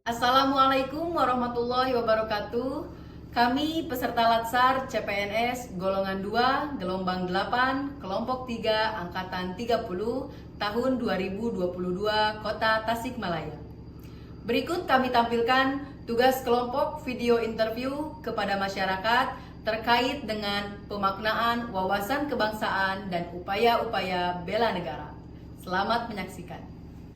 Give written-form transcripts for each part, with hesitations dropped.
Assalamualaikum warahmatullahi wabarakatuh. Kami peserta Latsar CPNS golongan 2, gelombang 8, kelompok 3, angkatan 30, tahun 2022, Kota Tasikmalaya. Berikut kami tampilkan tugas kelompok video interview kepada masyarakat terkait dengan pemaknaan wawasan kebangsaan dan upaya-upaya bela negara. Selamat menyaksikan.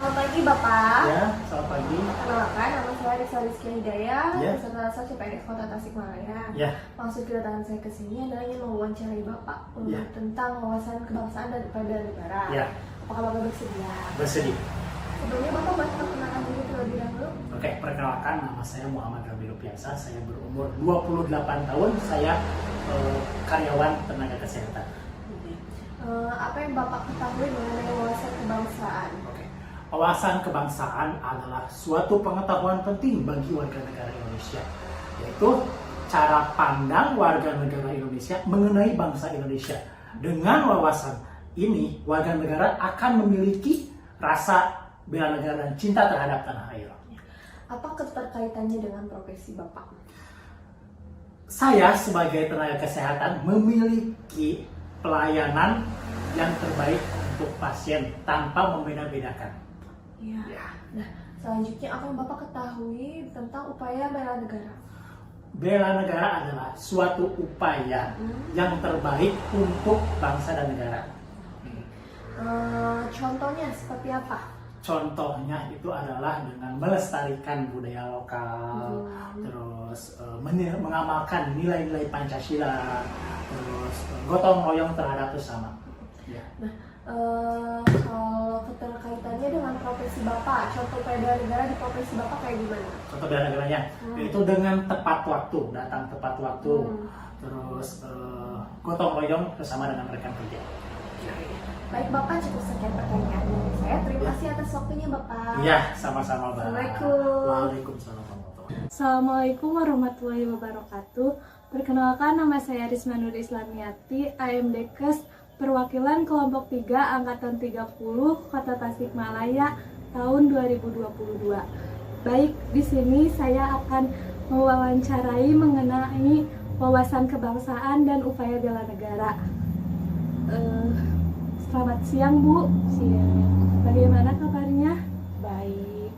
Selamat pagi Bapak. Ya, selamat pagi. Perkenalkan, nama saya Risa Rizky Hidayah, Ya. peserta Latsar CPNS Kota Tasikmalaya. Ya. Maksud kedatangan saya ke sini adalah ingin mewawancarai Bapak Ya. tentang wawasan kebangsaan dan upaya bela negara. Ya. Apakah Bapak bersedia? Bersedia. Sebelumnya Bapak boleh perkenalkan diri terlebih dahulu. Oke, perkenalkan, nama saya Muhammad Rabi Rupiasa. Saya berumur 28 tahun. Saya karyawan tenaga kesehatan. Apa yang Bapak ketahui mengenai wawasan kebangsaan? Oke. Wawasan kebangsaan adalah suatu pengetahuan penting bagi warga negara Indonesia, yaitu cara pandang warga negara Indonesia mengenai bangsa Indonesia. Dengan wawasan ini, warga negara akan memiliki rasa bela negara dan cinta terhadap tanah air. Apa keterkaitannya dengan profesi Bapak? Saya sebagai tenaga kesehatan memiliki pelayanan yang terbaik untuk pasien tanpa membeda-bedakan. Ya. Ya. Nah, selanjutnya apa yang Bapak ketahui tentang upaya bela negara? Bela negara adalah suatu upaya yang terbaik untuk bangsa dan negara. Contohnya seperti apa? Contohnya itu adalah dengan melestarikan budaya lokal, terus mengamalkan nilai-nilai Pancasila, terus gotong royong terhadap sesama. Ya. Nah, kalau keterkaitannya dengan profesi Bapak, contoh upaya bela negara di profesi Bapak kayak gimana? Contoh bela negaranya, yaitu dengan tepat waktu, datang tepat waktu, terus gotong royong bersama dengan rekan kerja. Baik Bapak, cukup sekian pertanyaan dari saya. Terima kasih atas waktunya Bapak. Iya, sama-sama, Mbak. Assalamualaikum. Waalaikumsalam warahmatullahi wabarakatuh. Assalamualaikum warahmatullahi wabarakatuh. Perkenalkan, nama saya Risma Nur Islamiati, AMDKes, perwakilan kelompok 3 angkatan 30 Kota Tasikmalaya tahun 2022. Baik, di sini saya akan mewawancarai mengenai wawasan kebangsaan dan upaya bela negara. Selamat siang, Bu. Siang. Bagaimana kabarnya? Baik.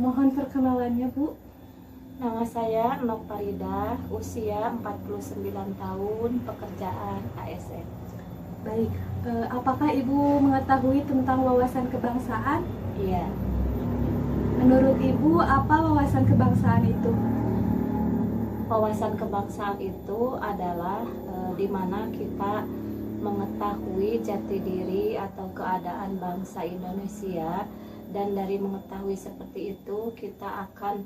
Mohon perkenalannya, Bu. Nama saya Nok Farida, usia 49 tahun, pekerjaan ASN. Baik, apakah Ibu mengetahui tentang wawasan kebangsaan? Iya. Menurut Ibu, apa wawasan kebangsaan itu? Wawasan kebangsaan itu adalah di mana kita mengetahui jati diri atau keadaan bangsa Indonesia, dan dari mengetahui seperti itu kita akan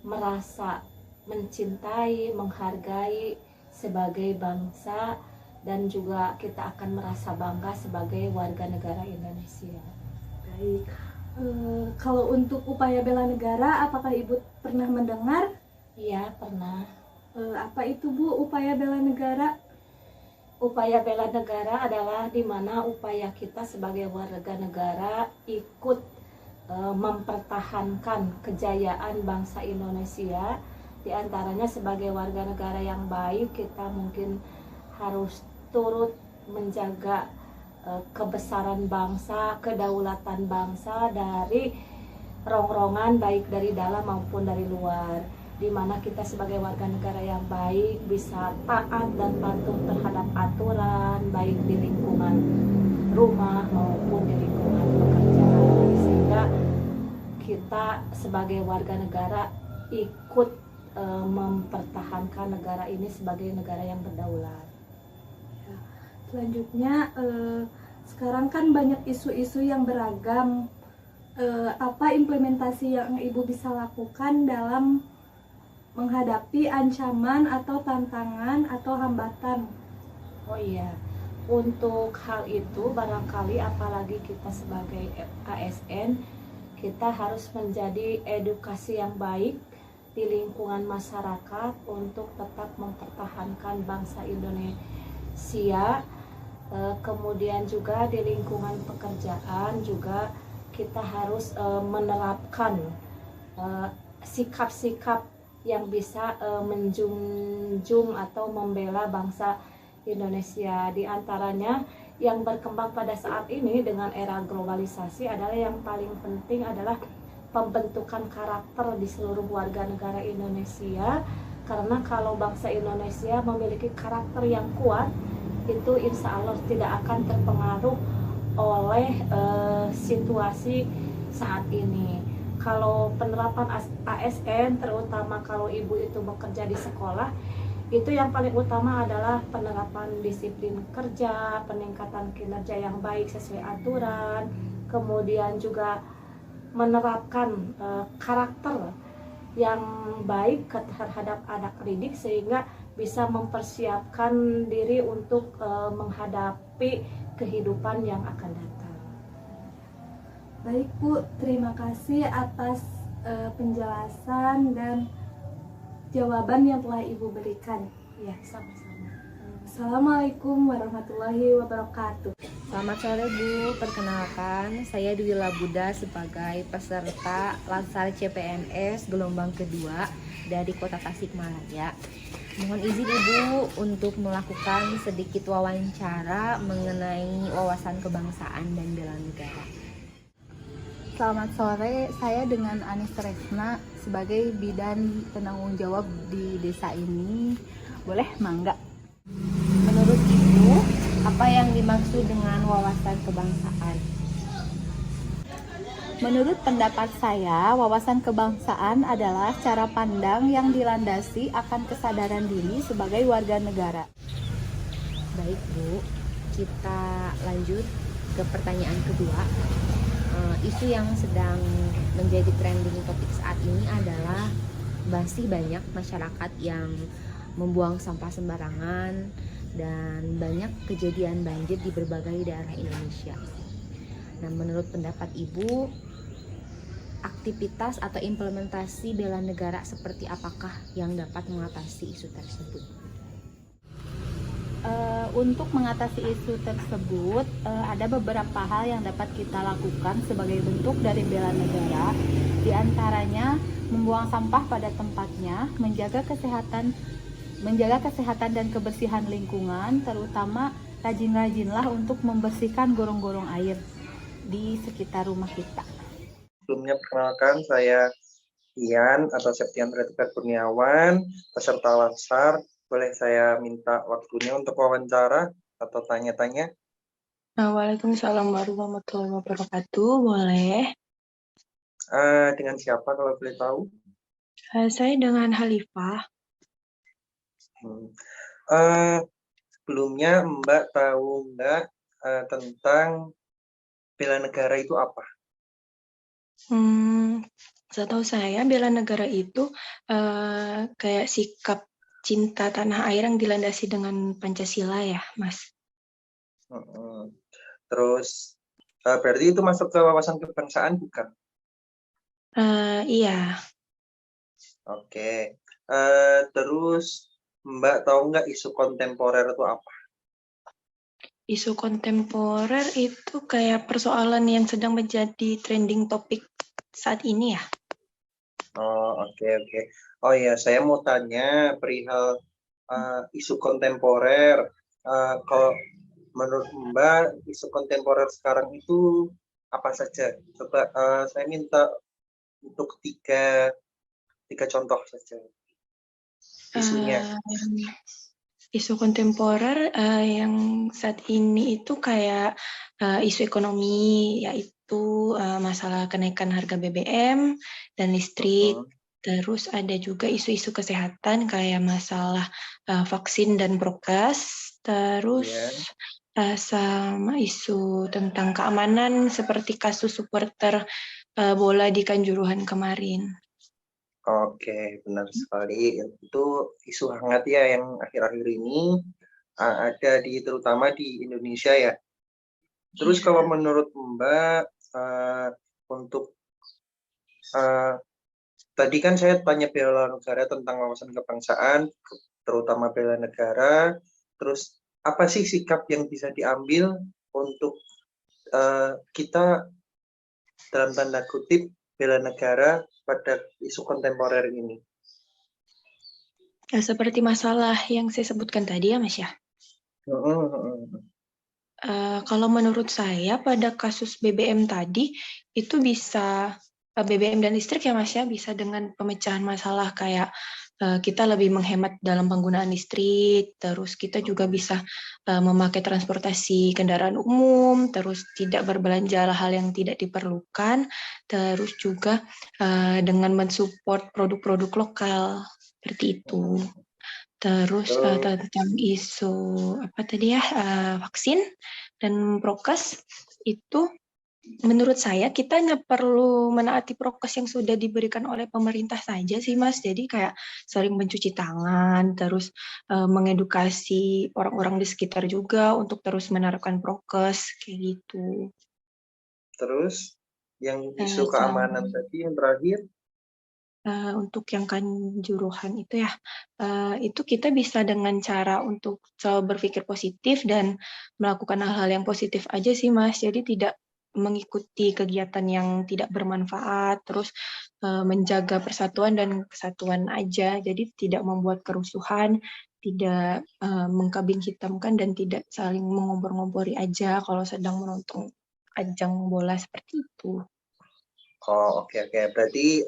merasa mencintai, menghargai sebagai bangsa, dan juga kita akan merasa bangga sebagai warga negara Indonesia. Baik, kalau untuk upaya bela negara, apakah Ibu pernah mendengar? Iya, pernah. Apa itu, Bu, upaya bela negara? Upaya bela negara adalah di mana upaya kita sebagai warga negara ikut mempertahankan kejayaan bangsa Indonesia. Di antaranya sebagai warga negara yang baik, kita mungkin harus turut menjaga kebesaran bangsa, kedaulatan bangsa dari rongrongan baik dari dalam maupun dari luar, di mana kita sebagai warga negara yang baik bisa taat dan patuh terhadap aturan baik di lingkungan rumah maupun di lingkungan pekerjaan, sehingga kita sebagai warga negara ikut mempertahankan negara ini sebagai negara yang berdaulat. Selanjutnya, sekarang kan banyak isu-isu yang beragam. Apa implementasi yang Ibu bisa lakukan dalam menghadapi ancaman atau tantangan atau hambatan? Oh iya, untuk hal itu barangkali apalagi kita sebagai ASN, kita harus menjadi edukasi yang baik di lingkungan masyarakat untuk tetap mempertahankan bangsa Indonesia. Kemudian juga di lingkungan pekerjaan juga kita harus menerapkan sikap-sikap yang bisa menjunjung atau membela bangsa Indonesia. Di antaranya yang berkembang pada saat ini dengan era globalisasi adalah yang paling penting adalah pembentukan karakter di seluruh warga negara Indonesia. Karena kalau bangsa Indonesia memiliki karakter yang kuat, itu insya Allah tidak akan terpengaruh oleh situasi saat ini. Kalau penerapan ASN, terutama kalau ibu itu bekerja di sekolah, itu yang paling utama adalah penerapan disiplin kerja, peningkatan kinerja yang baik sesuai aturan, kemudian juga menerapkan karakter yang baik terhadap anak didik sehingga bisa mempersiapkan diri untuk menghadapi kehidupan yang akan datang. Baik Bu, terima kasih atas penjelasan dan jawaban yang telah Ibu berikan. Ya, sama-sama. Assalamualaikum warahmatullahi wabarakatuh. Selamat sore Bu, perkenalkan saya Dwi Labuda sebagai peserta Latsar CPNS gelombang kedua dari Kota Tasikmalaya. Mohon izin Ibu untuk melakukan sedikit wawancara mengenai wawasan kebangsaan dan bela negara. Selamat sore, saya dengan Anis Tresna sebagai bidan penanggung jawab di desa ini. Boleh mangga? Menurut Ibu, apa yang dimaksud dengan wawasan kebangsaan? Menurut pendapat saya, wawasan kebangsaan adalah cara pandang yang dilandasi akan kesadaran diri sebagai warga negara. Baik Bu, kita lanjut ke pertanyaan kedua. Isu yang sedang menjadi trending topik saat ini adalah masih banyak masyarakat yang membuang sampah sembarangan dan banyak kejadian banjir di berbagai daerah Indonesia. Nah, menurut pendapat Ibu, aktivitas atau implementasi bela negara seperti apakah yang dapat mengatasi isu tersebut? Untuk mengatasi isu tersebut, ada beberapa hal yang dapat kita lakukan sebagai bentuk dari bela negara. Di antaranya, membuang sampah pada tempatnya, menjaga kesehatan dan kebersihan lingkungan, terutama rajin-rajinlah untuk membersihkan gorong-gorong air di sekitar rumah kita. Sebelumnya perkenalkan, saya Ian atau Septian Redgar Kurniawan, peserta Latsar. Boleh saya minta waktunya untuk wawancara atau tanya-tanya? Waalaikumsalam warahmatullahi wabarakatuh. Boleh. Dengan siapa kalau boleh tahu? Saya dengan Halifah. Sebelumnya Mbak tahu nggak tentang bela negara itu apa? Setahu saya bela negara itu kayak sikap cinta tanah air yang dilandasi dengan Pancasila ya, Mas. Terus berarti itu masuk ke wawasan kebangsaan bukan? Iya. Oke. Terus Mbak tahu nggak isu kontemporer itu apa? Isu kontemporer itu kayak persoalan yang sedang menjadi trending topik saat ini ya. Oh, oke. Oh ya, saya mau tanya perihal isu kontemporer. Kalau menurut Mbak, isu kontemporer sekarang itu apa saja? Coba saya minta untuk tiga contoh saja isunya. Isu kontemporer yang saat ini itu kayak isu ekonomi, yaitu masalah kenaikan harga BBM dan listrik. Terus ada juga isu-isu kesehatan kayak masalah vaksin dan prokes. Terus sama isu tentang keamanan seperti kasus supporter bola di Kanjuruhan kemarin. Oke, benar sekali. Itu isu hangat ya yang akhir-akhir ini ada terutama di Indonesia ya. Terus kalau menurut Mbak untuk tadi kan saya tanya bela negara tentang wawasan kebangsaan, terutama bela negara. Terus apa sih sikap yang bisa diambil untuk kita dalam tanda kutip bela negara pada isu kontemporer ini? Seperti masalah yang saya sebutkan tadi ya Mas ya. Kalau menurut saya pada kasus BBM tadi itu bisa BBM dan listrik ya Mas ya, bisa dengan pemecahan masalah kayak kita lebih menghemat dalam penggunaan listrik, terus kita juga bisa memakai transportasi kendaraan umum, terus tidak berbelanja hal yang tidak diperlukan, terus juga dengan mensupport produk-produk lokal seperti itu. Terus tentang isu apa tadi ya, vaksin dan prokes itu menurut saya kita nggak perlu menaati prokes yang sudah diberikan oleh pemerintah saja sih Mas. Jadi kayak sering mencuci tangan, terus mengedukasi orang-orang di sekitar juga untuk terus menerapkan prokes kayak gitu. Terus yang isu keamanan tadi yang terakhir? Untuk yang kanjuruhan itu ya, itu kita bisa dengan cara untuk selalu berpikir positif dan melakukan hal-hal yang positif aja sih Mas. Jadi tidak mengikuti kegiatan yang tidak bermanfaat, terus menjaga persatuan dan kesatuan aja. Jadi tidak membuat kerusuhan, tidak mengkambing hitamkan dan tidak saling mengompor-ngompori aja kalau sedang menonton ajang bola seperti itu. Oh, oke. Berarti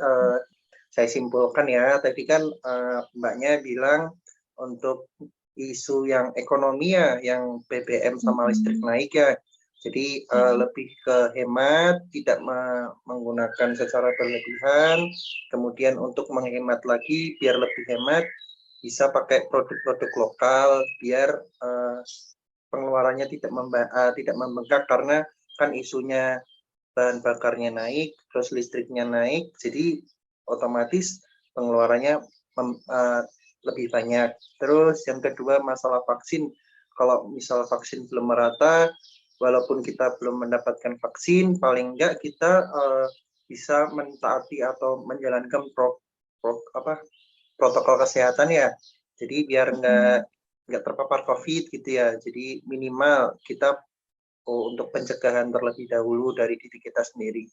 saya simpulkan ya, tadi kan Mbaknya bilang untuk isu yang ekonomi ya, yang BBM sama listrik naik ya. Jadi lebih ke hemat, tidak menggunakan secara berlebihan. Kemudian untuk menghemat lagi, biar lebih hemat, bisa pakai produk-produk lokal, biar pengeluarannya tidak membengkak karena kan isunya bahan bakarnya naik, terus listriknya naik, jadi otomatis pengeluarannya lebih banyak. Terus yang kedua masalah vaksin, kalau misal vaksin belum merata, walaupun kita belum mendapatkan vaksin, paling enggak kita bisa mentaati atau menjalankan protokol kesehatan ya. Jadi biar nggak terpapar COVID gitu ya. Jadi minimal kita untuk pencegahan terlebih dahulu dari diri kita sendiri.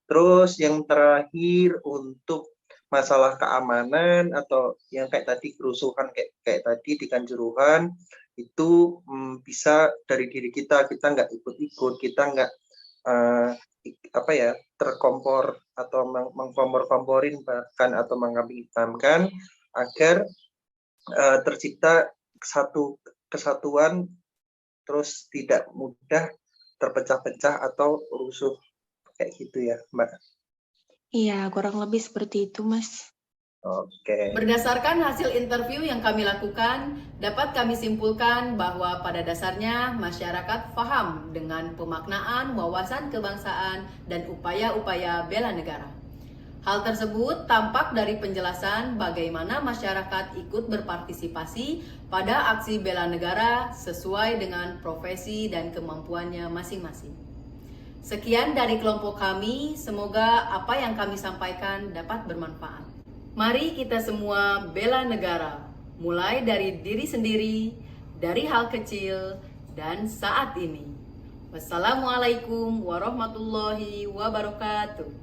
Terus yang terakhir untuk masalah keamanan atau yang kayak tadi kerusuhan kayak tadi di Kanjuruhan itu bisa dari diri kita nggak ikut-ikut, kita nggak terkompor atau mengkompor-komporin bahkan atau mengkambing hitamkan agar tercipta kesatuan terus tidak mudah terpecah-pecah atau rusuh kayak gitu ya Mbak. Iya, kurang lebih seperti itu Mas. Oke. Berdasarkan hasil interview yang kami lakukan, dapat kami simpulkan bahwa pada dasarnya masyarakat paham dengan pemaknaan wawasan kebangsaan dan upaya-upaya bela negara. Hal tersebut tampak dari penjelasan bagaimana masyarakat ikut berpartisipasi pada aksi bela negara sesuai dengan profesi dan kemampuannya masing-masing. Sekian dari kelompok kami, semoga apa yang kami sampaikan dapat bermanfaat. Mari kita semua bela negara, mulai dari diri sendiri, dari hal kecil, dan saat ini. Wassalamualaikum warahmatullahi wabarakatuh.